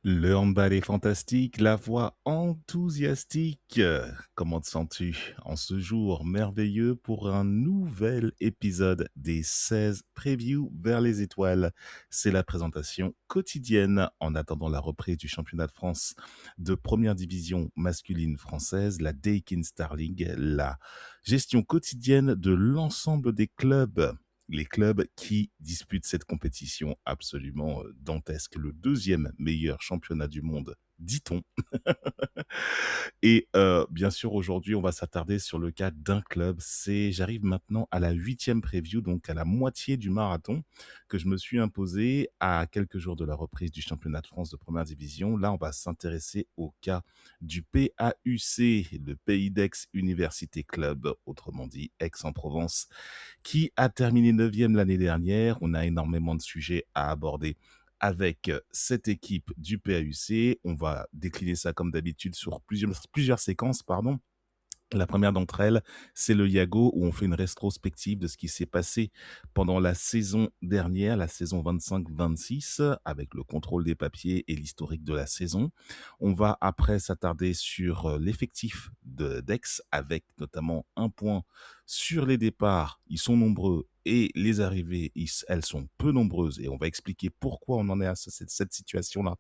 Le handball est fantastique, la voix enthousiastique. Comment te sens-tu en ce jour merveilleux pour un nouvel épisode des 16 previews vers les étoiles? C'est la présentation quotidienne en attendant la reprise du championnat de France de première division masculine française, la Daikin Star League, la gestion quotidienne de l'ensemble des clubs, les clubs qui disputent cette compétition absolument dantesque, le deuxième meilleur championnat du monde, dit-on. Et bien sûr, aujourd'hui, on va s'attarder sur le cas d'un club. J'arrive maintenant à la 8e preview, donc à la moitié du marathon que je me suis imposé à quelques jours de la reprise du championnat de France de première division. Là, on va s'intéresser au cas du PAUC, le Pays d'Aix Université Club, autrement dit Aix-en-Provence, qui a terminé 9e l'année dernière. On a énormément de sujets à aborder avec cette équipe du PAUC. On va décliner ça comme d'habitude sur plusieurs séquences, pardon. La première d'entre elles, c'est le Yago, où on fait une rétrospective de ce qui s'est passé pendant la saison dernière, la saison 25-26, avec le contrôle des papiers et l'historique de la saison. On va après s'attarder sur l'effectif d'Aix, avec notamment un point sur les départs. Ils sont nombreux et les arrivées, elles sont peu nombreuses, et on va expliquer pourquoi on en est à cette situation-là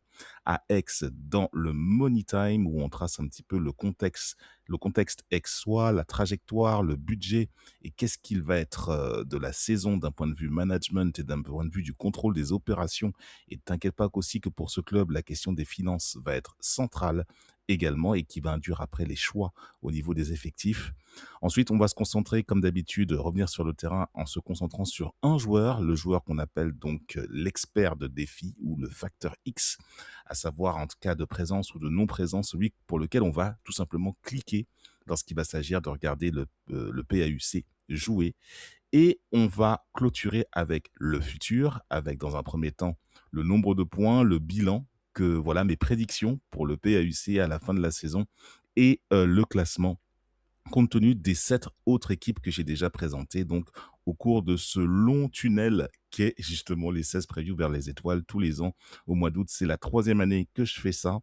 à Aix dans le Money Time, où on trace un petit peu le contexte aixois, la trajectoire, le budget et qu'est-ce qu'il va être de la saison d'un point de vue management et d'un point de vue du contrôle des opérations. Et t'inquiète pas qu'aussi que pour ce club, la question des finances va être centrale également et qui va induire après les choix au niveau des effectifs. Ensuite, on va se concentrer, comme d'habitude, revenir sur le terrain en se concentrant sur un joueur, le joueur qu'on appelle donc l'expert de défi ou le facteur X, à savoir en cas de présence ou de non-présence, celui pour lequel on va tout simplement cliquer lorsqu'il va s'agir de regarder le PAUC jouer. Et on va clôturer avec le futur, avec dans un premier temps le nombre de points, le bilan, que voilà mes prédictions pour le PAUC à la fin de la saison et le classement compte tenu des 7 autres équipes que j'ai déjà présentées, donc au cours de ce long tunnel qu'est justement les 16 previews vers les étoiles tous les ans au mois d'août. C'est la 3e année que je fais ça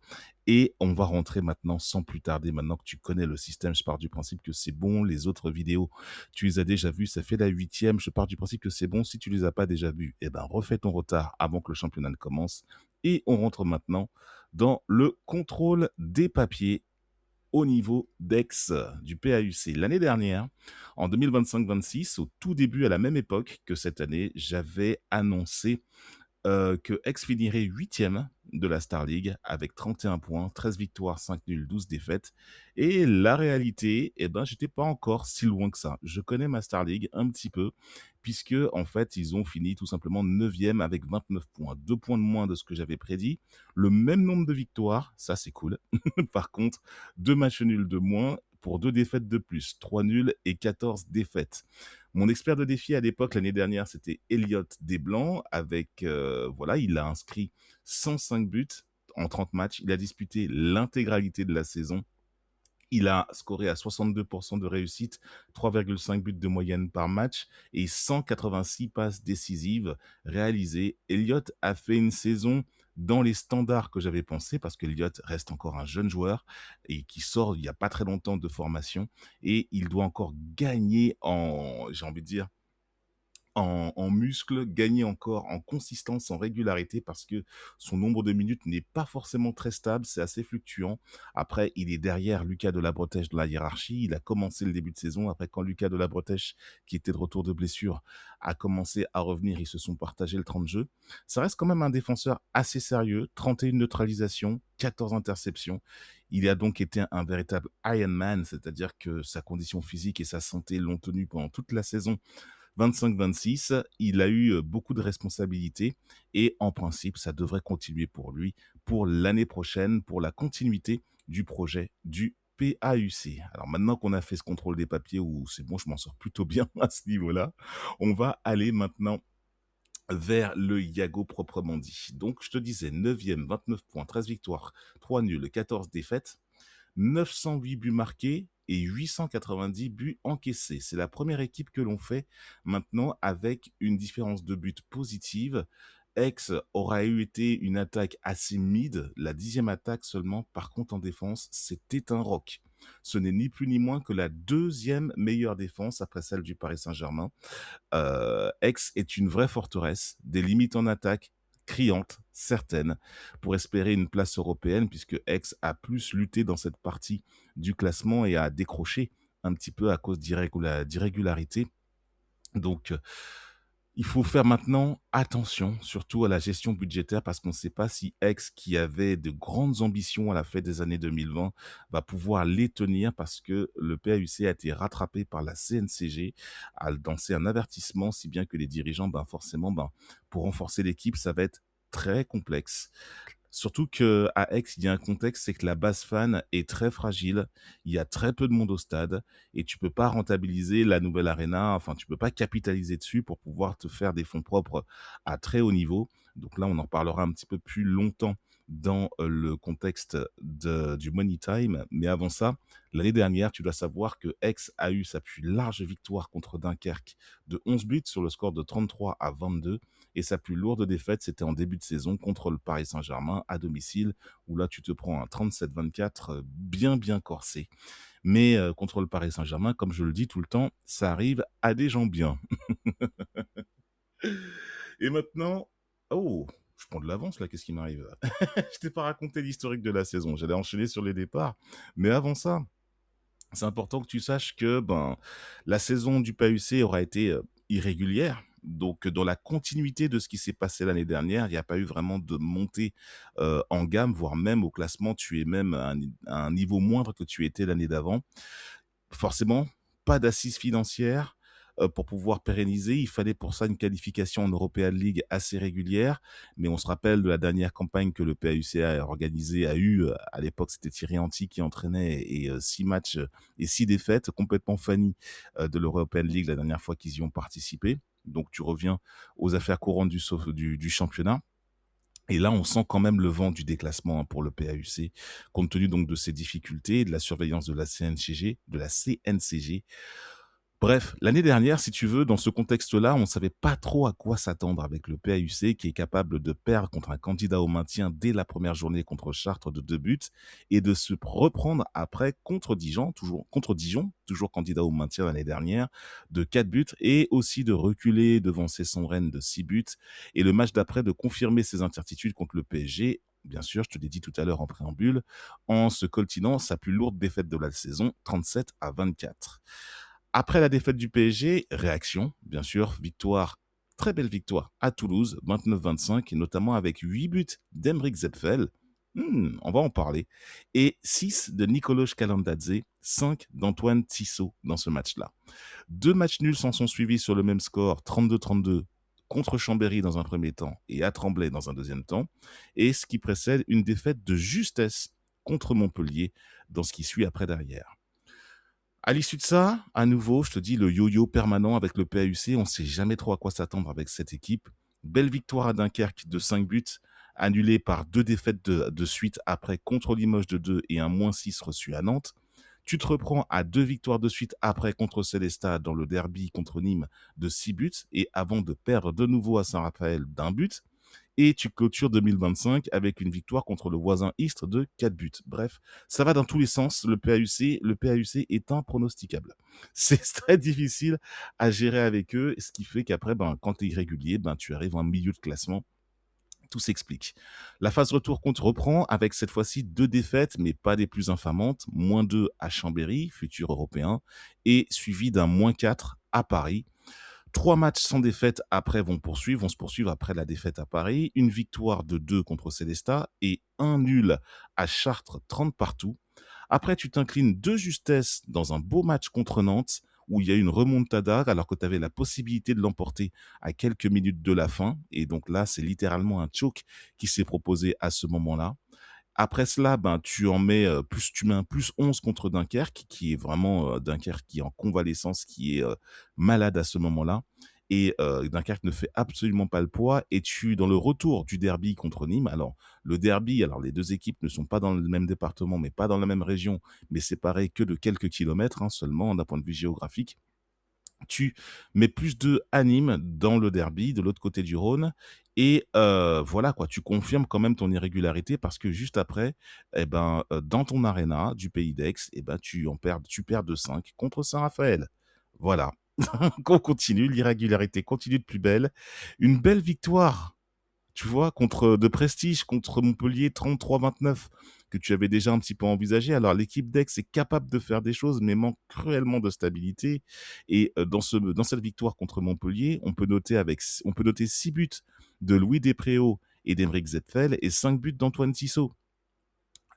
et on va rentrer maintenant sans plus tarder. Maintenant que tu connais le système, je pars du principe que c'est bon. Les autres vidéos, tu les as déjà vues, ça fait la 8e. Je pars du principe que c'est bon. Si tu les as pas déjà vues, eh ben refais ton retard avant que le championnat ne commence. Et on rentre maintenant dans le contrôle des papiers au niveau d'Aix du PAUC. L'année dernière, en 2025-26, au tout début, à la même époque que cette année, j'avais annoncé que Aix finirait 8e de la Star League avec 31 points, 13 victoires, 5 nuls, 12 défaites. Et la réalité, eh ben, j'étais pas encore si loin que ça. Je connais ma Star League un petit peu, puisque, en fait, ils ont fini tout simplement 9e avec 29 points. 2 points de moins de ce que j'avais prédit. Le même nombre de victoires, ça c'est cool. Par contre, 2 matchs nuls de moins pour 2 défaites de plus, 3 nuls et 14 défaites. Mon expert de défi à l'époque, l'année dernière, c'était Elliot Desblancs. Avec, voilà, il a inscrit 105 buts en 30 matchs. Il a disputé l'intégralité de la saison. Il a scoré à 62% de réussite, 3,5 buts de moyenne par match et 186 passes décisives réalisées. Elliot a fait une saison dans les standards que j'avais pensé, parce qu'Elliot reste encore un jeune joueur et qui sort il y a pas très longtemps de formation, et il doit encore gagner j'ai envie de dire, en muscle, gagner encore en consistance, en régularité, parce que son nombre de minutes n'est pas forcément très stable, c'est assez fluctuant. Après, il est derrière Lucas de la Bretèche dans la hiérarchie. Il a commencé le début de saison. Après, quand Lucas de la Bretèche, qui était de retour de blessure, a commencé à revenir, ils se sont partagés le temps de jeu. Ça reste quand même un défenseur assez sérieux, 31 neutralisations, 14 interceptions. Il a donc été un véritable Iron Man, c'est-à-dire que sa condition physique et sa santé l'ont tenu pendant toute la saison 25-26, il a eu beaucoup de responsabilités et en principe, ça devrait continuer pour lui pour l'année prochaine, pour la continuité du projet du PAUC. Alors maintenant qu'on a fait ce contrôle des papiers, où c'est bon, je m'en sors plutôt bien à ce niveau-là, on va aller maintenant vers le Yago proprement dit. Donc je te disais, 9e, 29 points, 13 victoires, 3 nuls, 14 défaites. 908 buts marqués et 890 buts encaissés. C'est la première équipe que l'on fait maintenant avec une différence de but positive. Aix aura eu été une attaque assez mid, la 10e attaque seulement. Par contre, en défense, c'était un roc. Ce n'est ni plus ni moins que la deuxième meilleure défense après celle du Paris Saint-Germain. Aix est une vraie forteresse, des limites en attaque criantes, certaines, pour espérer une place européenne, puisque Aix a plus lutté dans cette partie du classement et a décroché un petit peu à cause d'irrégularités. Donc, il faut faire maintenant attention, surtout à la gestion budgétaire, parce qu'on ne sait pas si Aix, qui avait de grandes ambitions à la fin des années 2020, va pouvoir les tenir, parce que le PAUC a été rattrapé par la CNCG, a lancé un avertissement, si bien que les dirigeants, forcément, pour renforcer l'équipe, ça va être très complexe. Surtout qu'à Aix, il y a un contexte, c'est que la base fan est très fragile, il y a très peu de monde au stade et tu peux pas rentabiliser la nouvelle arena, enfin tu peux pas capitaliser dessus pour pouvoir te faire des fonds propres à très haut niveau. Donc là, on en parlera un petit peu plus longtemps dans le contexte du Money Time. Mais avant ça, l'année dernière, tu dois savoir que Aix a eu sa plus large victoire contre Dunkerque de 11 buts sur le score de 33-22. Et sa plus lourde défaite, c'était en début de saison contre le Paris Saint-Germain à domicile, où là, tu te prends un 37-24 bien corsé. Mais contre le Paris Saint-Germain, comme je le dis tout le temps, ça arrive à des gens bien. Et maintenant, oh, je prends de l'avance là, qu'est-ce qui m'arrive? Je t'ai pas raconté l'historique de la saison, j'allais enchaîner sur les départs. Mais avant ça, c'est important que tu saches que la saison du PAUC aura été irrégulière. Donc, dans la continuité de ce qui s'est passé l'année dernière, il n'y a pas eu vraiment de montée en gamme, voire même au classement, tu es même à un niveau moindre que tu étais l'année d'avant. Forcément, pas d'assises financières pour pouvoir pérenniser. Il fallait pour ça une qualification en European League assez régulière. Mais on se rappelle de la dernière campagne que le PAUC a organisée, à l'époque, c'était Thierry Anti qui entraînait, et 6 matchs et 6 défaites complètement fanny de l'European League la dernière fois qu'ils y ont participé. Donc tu reviens aux affaires courantes du championnat. Et là, on sent quand même le vent du déclassement pour le PAUC, compte tenu donc de ces difficultés, de la surveillance de la CNCG. Bref, l'année dernière, si tu veux, dans ce contexte-là, on ne savait pas trop à quoi s'attendre avec le PAUC, qui est capable de perdre contre un candidat au maintien dès la première journée contre Chartres de 2 buts et de se reprendre après contre Dijon, toujours candidat au maintien l'année dernière, de 4 buts, et aussi de reculer devant ses Rennes de 6 buts, et le match d'après de confirmer ses incertitudes contre le PSG. Bien sûr, je te l'ai dit tout à l'heure en préambule, en se coltinant sa plus lourde défaite de la saison, 37-24. Après la défaite du PSG, réaction, bien sûr, victoire, très belle victoire à Toulouse, 29-25, et notamment avec 8 buts d'Emeric Zepfel, on va en parler, et 6 de Nicolas Calandadze, 5 d'Antoine Tissot dans ce match-là. 2 matchs nuls s'en sont suivis sur le même score, 32-32, contre Chambéry dans un premier temps et à Tremblay dans un deuxième temps, et ce qui précède une défaite de justesse contre Montpellier dans ce qui suit après derrière. À l'issue de ça, à nouveau, je te dis, le yo-yo permanent avec le PAUC, on ne sait jamais trop à quoi s'attendre avec cette équipe. Belle victoire à Dunkerque de 5 buts, annulée par 2 défaites de suite après contre Limoges de 2 et un -6 reçu à Nantes. Tu te reprends à 2 victoires de suite après contre Célestat dans le derby contre Nîmes de 6 buts, et avant de perdre de nouveau à Saint-Raphaël d'1 but. Et tu clôtures 2025 avec une victoire contre le voisin Istres de 4 buts. Bref, ça va dans tous les sens. Le PAUC est impronosticable. C'est très difficile à gérer avec eux, ce qui fait qu'après, quand tu es irrégulier, tu arrives en milieu de classement. Tout s'explique. La phase retour compte reprend avec cette fois-ci 2 défaites, mais pas des plus infamantes. -2 à Chambéry, futur européen, et suivi d'un -4 à Paris. 3 matchs sans défaite après vont se poursuivre après la défaite à Paris. Une victoire de 2 contre Célestat et un nul à Chartres, 30 partout. Après, tu t'inclines de justesse dans un beau match contre Nantes, où il y a eu une remontada alors que tu avais la possibilité de l'emporter à quelques minutes de la fin. Et donc là, c'est littéralement un choke qui s'est proposé à ce moment-là. Après cela, tu mets un +11 contre Dunkerque, qui est vraiment Dunkerque qui est en convalescence, qui est malade à ce moment-là. Et Dunkerque ne fait absolument pas le poids. Et dans le retour du derby contre Nîmes, alors le derby, alors les 2 équipes ne sont pas dans le même département, mais pas dans la même région, mais séparées que de quelques kilomètres seulement d'un point de vue géographique. Tu mets plus de anime dans le derby de l'autre côté du Rhône et voilà quoi, tu confirmes quand même ton irrégularité parce que juste après, et ben, dans ton arena du Pays d'Aix et ben, tu perds 2-5 contre Saint-Raphaël. Voilà. On continue, l'irrégularité continue de plus belle. Une belle victoire, tu vois, contre de prestige, contre Montpellier 33-29, que tu avais déjà un petit peu envisagé. Alors, l'équipe d'Aix est capable de faire des choses, mais manque cruellement de stabilité. Et dans cette victoire contre Montpellier, on peut noter 6 buts de Louis Despréaux et d'Emeric Zetfel et 5 buts d'Antoine Tissot.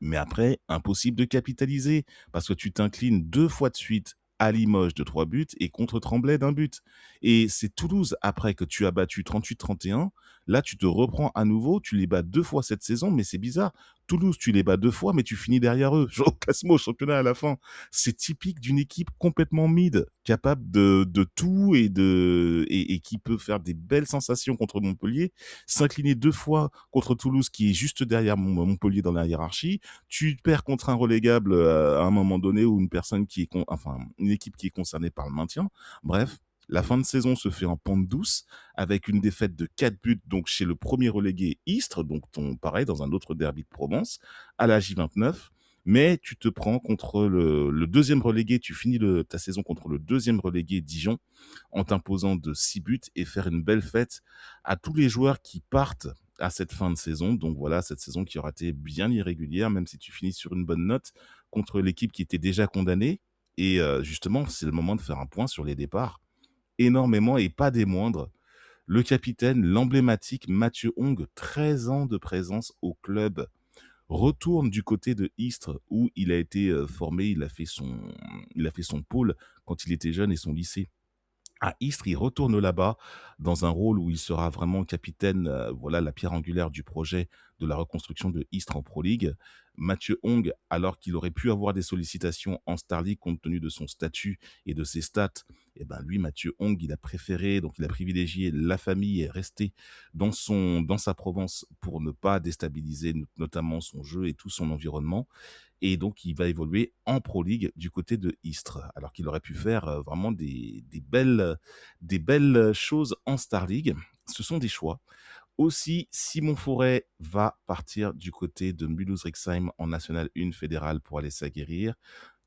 Mais après, impossible de capitaliser parce que tu t'inclines 2 fois de suite à Limoges de 3 buts et contre Tremblay d'1 but. Et c'est Toulouse, après que tu as battu 38-31, là tu te reprends à nouveau, tu les bats 2 fois cette saison, mais c'est bizarre. Toulouse, tu les bats 2 fois, mais tu finis derrière eux. Au classement, au championnat à la fin. C'est typique d'une équipe complètement mid, capable de tout et qui peut faire des belles sensations contre Montpellier, s'incliner 2 fois contre Toulouse qui est juste derrière Montpellier dans la hiérarchie, tu perds contre un relégable à un moment donné ou une personne enfin une équipe qui est concernée par le maintien. Bref, la fin de saison se fait en pente douce avec une défaite de 4 buts donc chez le premier relégué Istres, donc pareil dans un autre derby de Provence à la J29. Mais tu te prends contre le deuxième relégué, tu finis ta saison contre le deuxième relégué Dijon en t'imposant de 6 buts et faire une belle fête à tous les joueurs qui partent à cette fin de saison. Donc voilà, cette saison qui aura été bien irrégulière, même si tu finis sur une bonne note contre l'équipe qui était déjà condamnée. Et justement, c'est le moment de faire un point sur les départs. Énormément et pas des moindres. Le capitaine, l'emblématique Mathieu Hong, 13 ans de présence au club, retourne du côté de Istres où il a été formé, il a fait son pôle quand il était jeune et son lycée à Istres, il retourne là-bas dans un rôle où il sera vraiment capitaine, voilà la pierre angulaire du projet de la reconstruction de Istres en Pro League. Mathieu Hong, alors qu'il aurait pu avoir des sollicitations en Star League compte tenu de son statut et de ses stats, et ben lui, Mathieu Hong, il a préféré, donc il a privilégié la famille et resté dans sa Provence pour ne pas déstabiliser notamment son jeu et tout son environnement. Et donc, il va évoluer en Pro League du côté de Istres, alors qu'il aurait pu faire vraiment des belles choses en Star League. Ce sont des choix. Aussi, Simon Forêt va partir du côté de Mulhouse-Rixheim en National 1 fédérale pour aller s'aguerrir.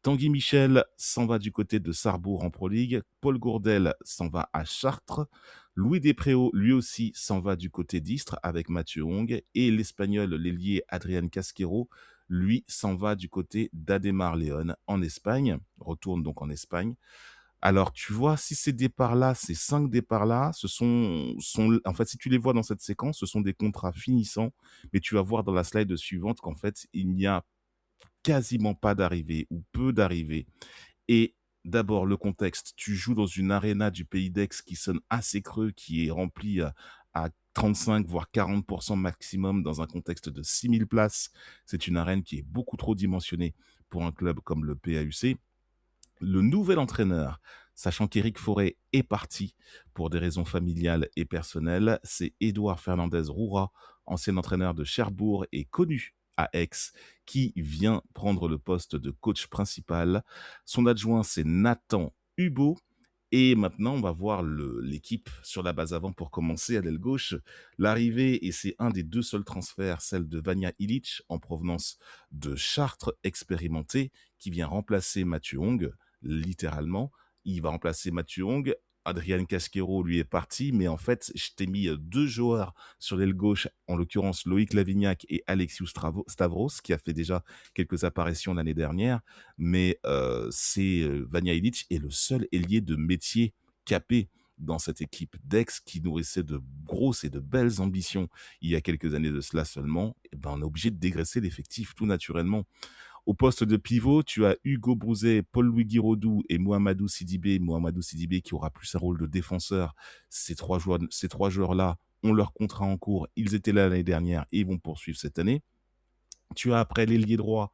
Tanguy Michel s'en va du côté de Sarrebourg en Pro League. Paul Gourdel s'en va à Chartres. Louis Despréaux, lui aussi, s'en va du côté d'Istres avec Mathieu Hong. Et l'Espagnol, l'ailier Adrian Casquero, lui, s'en va du côté d'Ademar León en Espagne. Retourne donc en Espagne. Alors, tu vois, si ces départs-là, ces 5 départs-là, en fait, si tu les vois dans cette séquence, ce sont des contrats finissants, mais tu vas voir dans la slide suivante qu'en fait, il n'y a quasiment pas d'arrivée ou peu d'arrivées. Et d'abord, le contexte. Tu joues dans une arena du Pays d'Aix qui sonne assez creux, qui est remplie à 35 voire 40% maximum dans un contexte de 6000 places. C'est une arène qui est beaucoup trop dimensionnée pour un club comme le PAUC. Le nouvel entraîneur, sachant qu'Éric Forêt est parti pour des raisons familiales et personnelles, c'est Édouard Fernandez Roura, ancien entraîneur de Cherbourg et connu à Aix, qui vient prendre le poste de coach principal. Son adjoint, c'est Nathan Hubot. Et maintenant, on va voir l'équipe sur la base avant pour commencer à l'aile gauche. L'arrivée, et c'est un des 2 seuls transferts, celle de Vanja Ilic en provenance de Chartres expérimenté, qui vient remplacer Mathieu Hong, littéralement. Il va remplacer Mathieu Hong. Adrian Casquero, lui, est parti, mais en fait, je t'ai mis 2 joueurs sur l'aile gauche, en l'occurrence Loïc Lavignac et Alexiou Stavros, qui a fait déjà quelques apparitions l'année dernière, mais Vanja Ilic est le seul ailier de métier capé dans cette équipe d'Aix qui nourrissait de grosses et de belles ambitions il y a quelques années de cela seulement. Et ben, on est obligé de dégraisser l'effectif tout naturellement. Au poste de pivot, tu as Hugo Brouzet, Paul-Louis Giroudou et Mohamedou Sidibé. Mohamedou Sidibé qui aura plus un rôle de défenseur. Ces trois joueurs-là ont leur contrat en cours. Ils étaient là l'année dernière et ils vont poursuivre cette année. Tu as après l'ailier droit,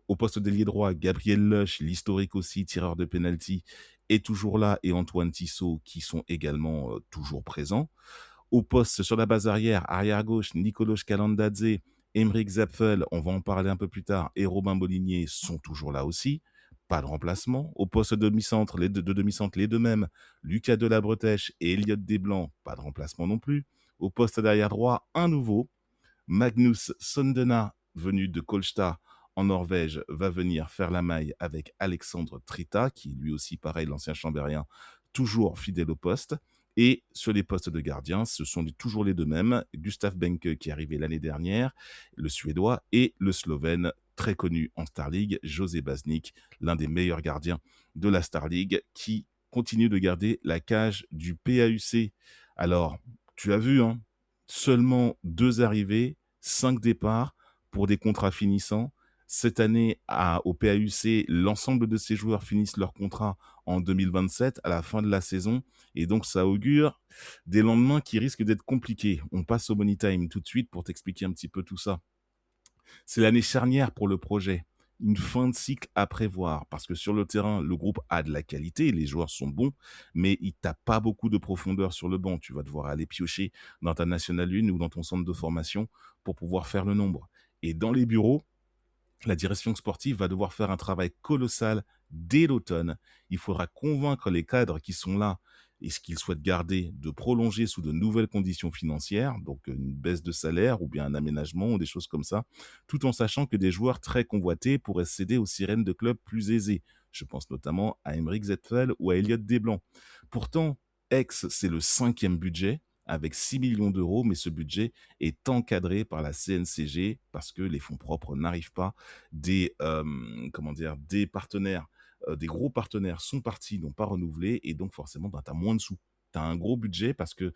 au poste d'ailier droit, Gabriel Lush, l'historique aussi, tireur de penalty, est toujours là, et Antoine Tissot, qui sont également toujours présents. Au poste sur la base arrière gauche, Nicolas Calandadze, Emeric Zapfel, on va en parler un peu plus tard, et Robin Molinier sont toujours là aussi. pas de remplacement. Au poste de demi-centre, de demi-centre, les deux mêmes, Lucas Delabretèche et Elliot Desblancs, pas de remplacement non plus. Au poste d'arrière droit, un nouveau, Magnus Sondena, venu de Kolstad en Norvège, va venir faire la maille avec Alexandre Trita, qui lui aussi, pareil, l'ancien chambérien, toujours fidèle au poste. Et sur les postes de gardien, ce sont toujours les deux mêmes, Gustav Benke qui est arrivé l'année dernière, le Suédois, et le Slovène, très connu en Star League, José Baznik, l'un des meilleurs gardiens de la Star League, qui continue de garder la cage du PAUC. Alors, tu as vu, hein, seulement 2 arrivées, 5 départs pour des contrats finissants. Cette année, au PAUC, l'ensemble de ces joueurs finissent leur contrat en 2027, à la fin de la saison. Et donc, ça augure des lendemains qui risquent d'être compliqués. On passe au Money Time tout de suite pour t'expliquer un petit peu tout ça. C'est l'année charnière pour le projet. Une fin de cycle à prévoir parce que sur le terrain, le groupe a de la qualité, les joueurs sont bons, mais il t'a pas beaucoup de profondeur sur le banc. Tu vas devoir aller piocher dans ta National 1 ou dans ton centre de formation pour pouvoir faire le nombre. Et dans les bureaux, la direction sportive va devoir faire un travail colossal dès l'automne. Il faudra convaincre les cadres qui sont là et ce qu'ils souhaitent garder de prolonger sous de nouvelles conditions financières, donc une baisse de salaire ou bien un aménagement ou des choses comme ça, tout en sachant que des joueurs très convoités pourraient céder aux sirènes de clubs plus aisés. Je pense notamment à Aymeric Zetfel ou à Elliot Desblancs. Pourtant, Aix, c'est le 5e budget avec 6 millions d'euros, mais ce budget est encadré par la CNCG parce que les fonds propres n'arrivent pas. Des partenaires, des gros partenaires sont partis, n'ont pas renouvelé, et donc forcément, tu as moins de sous. Tu as un gros budget parce que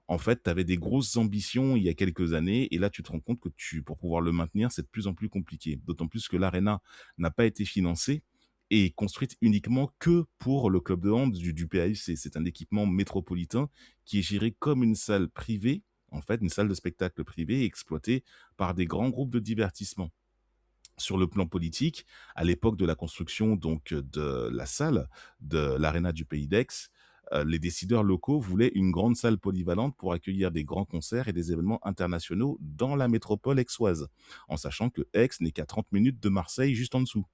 en fait, tu avais des grosses ambitions il y a quelques années, et là, tu te rends compte que pour pouvoir le maintenir, c'est de plus en plus compliqué. D'autant plus que l'Arena n'a pas été financée et construite uniquement que pour le club de hand du PAUC. C'est un équipement métropolitain qui est géré comme une salle privée, en fait, une salle de spectacle privée exploitée par des grands groupes de divertissement. Sur le plan politique, à l'époque de la construction donc de la salle de l'Arena du Pays d'Aix, les décideurs locaux voulaient une grande salle polyvalente pour accueillir des grands concerts et des événements internationaux dans la métropole aixoise, en sachant que Aix n'est qu'à 30 minutes de Marseille, juste en dessous.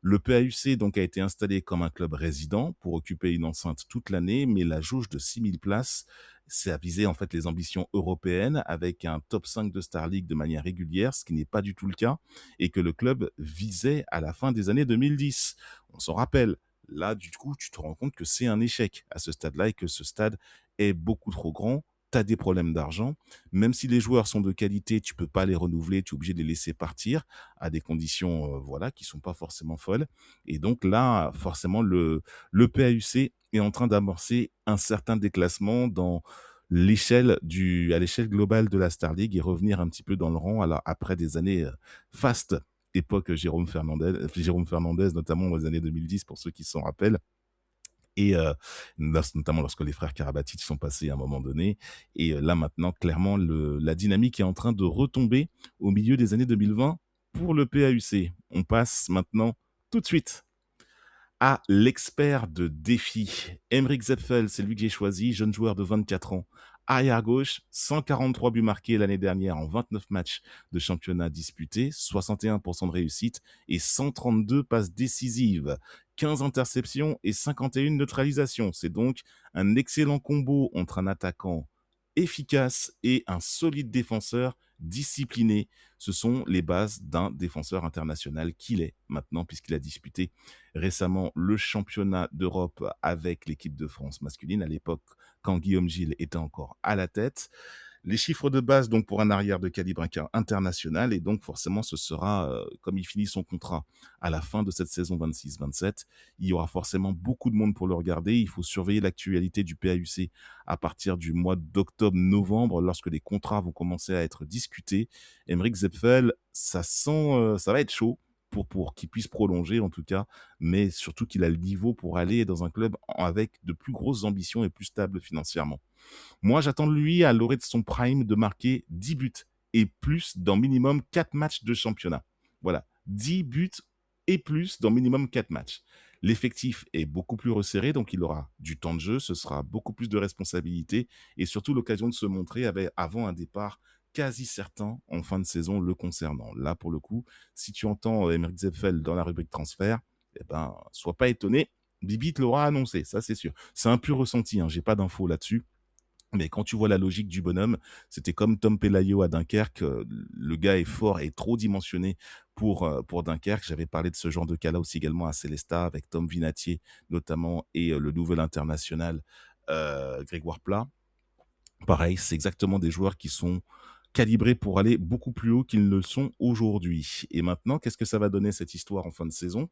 Le PAUC donc a été installé comme un club résident pour occuper une enceinte toute l'année, mais la jauge de 6000 places, c'est à viser en fait les ambitions européennes avec un top 5 de Star League de manière régulière, ce qui n'est pas du tout le cas, et que le club visait à la fin des années 2010. On s'en rappelle. Là, du coup, tu te rends compte que c'est un échec à ce stade-là et que ce stade est beaucoup trop grand. Tu as des problèmes d'argent. Même si les joueurs sont de qualité, tu peux pas les renouveler, tu es obligé de les laisser partir à des conditions voilà, qui sont pas forcément folles. Et donc là, forcément, le PAUC est en train d'amorcer un certain déclassement à l'échelle globale de la Star League et revenir un petit peu dans le rang alors, après des années fastes, époque Jérôme Fernandez, notamment dans les années 2010, pour ceux qui s'en rappellent. Et notamment lorsque les frères Karabatic sont passés à un moment donné. Et là maintenant, clairement, la dynamique est en train de retomber au milieu des années 2020 pour le PAUC. On passe maintenant tout de suite à l'expert de défi. Aymeric Zepfel, c'est lui que j'ai choisi, jeune joueur de 24 ans. Arrière gauche, 143 buts marqués l'année dernière en 29 matchs de championnat disputés, 61% de réussite et 132 passes décisives, 15 interceptions et 51 neutralisations. C'est donc un excellent combo entre un attaquant efficace et un solide défenseur discipliné. Ce sont les bases d'un défenseur international qu'il est maintenant, puisqu'il a disputé récemment le championnat d'Europe avec l'équipe de France masculine, à l'époque quand Guillaume Gilles était encore à la tête. Les chiffres de base donc pour un arrière de calibre international, et donc forcément ce sera, comme il finit son contrat à la fin de cette saison 26-27, il y aura forcément beaucoup de monde pour le regarder. Il faut surveiller l'actualité du PAUC à partir du mois d'octobre-novembre, lorsque les contrats vont commencer à être discutés. Aymeric Zepfel, ça va être chaud pour qu'il puisse prolonger en tout cas, mais surtout qu'il a le niveau pour aller dans un club avec de plus grosses ambitions et plus stable financièrement. Moi, j'attends de lui, à l'orée de son prime, de marquer 10 buts et plus dans minimum 4 matchs de championnat. Voilà, 10 buts et plus dans minimum 4 matchs. L'effectif est beaucoup plus resserré, donc il aura du temps de jeu, ce sera beaucoup plus de responsabilités et surtout l'occasion de se montrer avant un départ quasi certain en fin de saison le concernant. Là, pour le coup, si tu entends Aymeric Zepfel dans la rubrique transfert, eh ben, sois pas étonné, Bibi te l'aura annoncé, ça c'est sûr. C'est un pur ressenti, hein, j'ai pas d'infos là-dessus. Mais quand tu vois la logique du bonhomme, c'était comme Tom Pelayo à Dunkerque. Le gars est fort et trop dimensionné pour Dunkerque. J'avais parlé de ce genre de cas-là aussi également à Célestat avec Tom Vinatier notamment et le nouvel international Grégoire Plat. Pareil, c'est exactement des joueurs qui sont calibrés pour aller beaucoup plus haut qu'ils ne le sont aujourd'hui. Et maintenant, qu'est-ce que ça va donner cette histoire en fin de saison?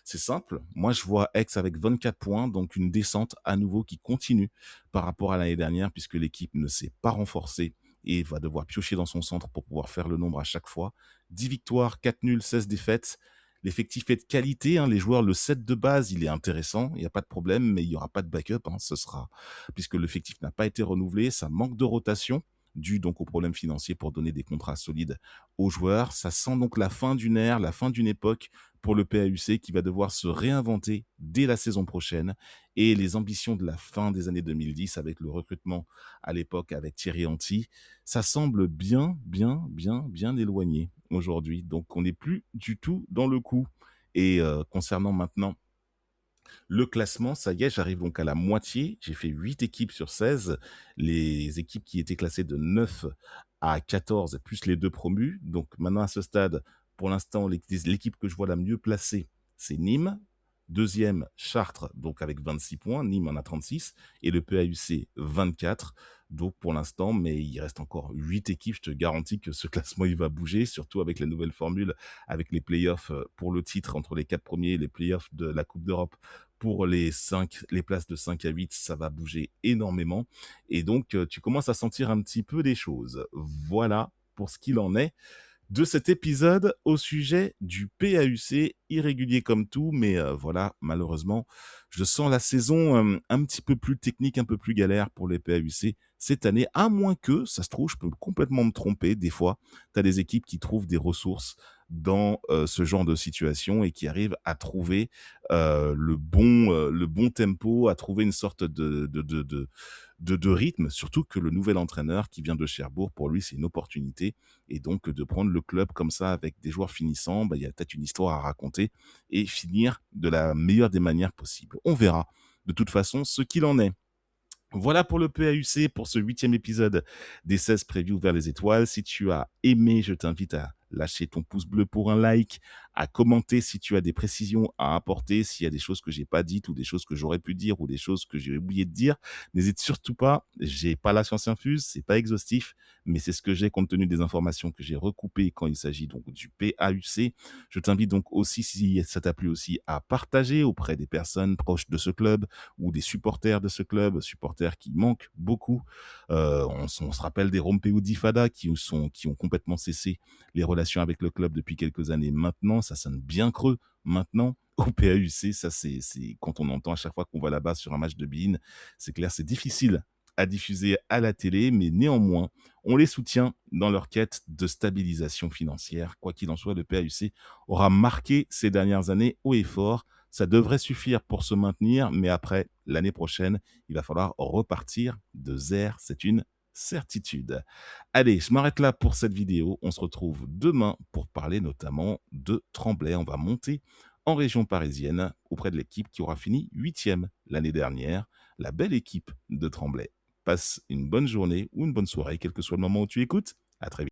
C'est simple. Moi, je vois Aix avec 24 points, donc une descente à nouveau qui continue par rapport à l'année dernière, puisque l'équipe ne s'est pas renforcée et va devoir piocher dans son centre pour pouvoir faire le nombre à chaque fois. 10 victoires, 4 nuls, 16 défaites. L'effectif est de qualité, hein, les joueurs, le set de base, il est intéressant, il n'y a pas de problème, mais il n'y aura pas de backup, hein, ce sera, puisque l'effectif n'a pas été renouvelé, ça manque de rotation, dû donc aux problèmes financiers pour donner des contrats solides aux joueurs. Ça sent donc la fin d'une ère, la fin d'une époque pour le PAUC qui va devoir se réinventer dès la saison prochaine et les ambitions de la fin des années 2010 avec le recrutement à l'époque avec Thierry Henty, ça semble bien éloigné aujourd'hui. Donc on n'est plus du tout dans le coup. Et concernant maintenant le classement, ça y est, j'arrive donc à la moitié. J'ai fait 8 équipes sur 16. Les équipes qui étaient classées de 9 à 14, plus les deux promus. Donc maintenant, à ce stade, pour l'instant, l'équipe que je vois la mieux placée, c'est Nîmes. Deuxième, Chartres, donc avec 26 points. Nîmes en a 36. Et le PAUC, 24. Donc pour l'instant, mais il reste encore 8 équipes. Je te garantis que ce classement, il va bouger, surtout avec la nouvelle formule, avec les playoffs pour le titre entre les 4 premiers et les playoffs de la Coupe d'Europe pour les places de 5 à 8, ça va bouger énormément. Et donc, tu commences à sentir un petit peu des choses. Voilà pour ce qu'il en est de cet épisode au sujet du PAUC, irrégulier comme tout, mais voilà, malheureusement, je sens la saison un petit peu plus technique, un peu plus galère pour les PAUC cette année, à moins que, ça se trouve, je peux complètement me tromper, des fois, tu as des équipes qui trouvent des ressources dans ce genre de situation et qui arrivent à trouver le bon tempo, à trouver une sorte de rythme, surtout que le nouvel entraîneur qui vient de Cherbourg, pour lui, c'est une opportunité. Et donc, de prendre le club comme ça avec des joueurs finissants, bah, il y a peut-être une histoire à raconter et finir de la meilleure des manières possibles. On verra de toute façon ce qu'il en est. Voilà pour le PAUC, pour ce 8e épisode des 16 previews vers les étoiles. Si tu as aimé, je t'invite à lâcher ton pouce bleu pour un like, à commenter si tu as des précisions à apporter, s'il y a des choses que j'ai pas dites ou des choses que j'aurais pu dire ou des choses que j'ai oublié de dire. N'hésite surtout pas, j'ai pas la science infuse, c'est pas exhaustif, mais c'est ce que j'ai compte tenu des informations que j'ai recoupées quand il s'agit donc du PAUC. Je t'invite donc aussi, si ça t'a plu aussi, à partager auprès des personnes proches de ce club, ou des supporters de ce club, supporters qui manquent beaucoup. On se rappelle des Rompeu di Fada qui ont complètement cessé les relations avec le club depuis quelques années maintenant. Ça sonne bien creux maintenant. Au PAUC, ça c'est quand on entend à chaque fois qu'on va là-bas sur un match de Bein, c'est clair, c'est difficile à diffuser à la télé, mais néanmoins, on les soutient dans leur quête de stabilisation financière. Quoi qu'il en soit, le PAUC aura marqué ces dernières années haut et fort. Ça devrait suffire pour se maintenir, mais après, l'année prochaine, il va falloir repartir de zéro. C'est une certitude. Allez, je m'arrête là pour cette vidéo. On se retrouve demain pour parler notamment de Tremblay. On va monter en région parisienne auprès de l'équipe qui aura fini 8e l'année dernière, la belle équipe de Tremblay. Passe une bonne journée ou une bonne soirée, quel que soit le moment où tu écoutes. À très vite.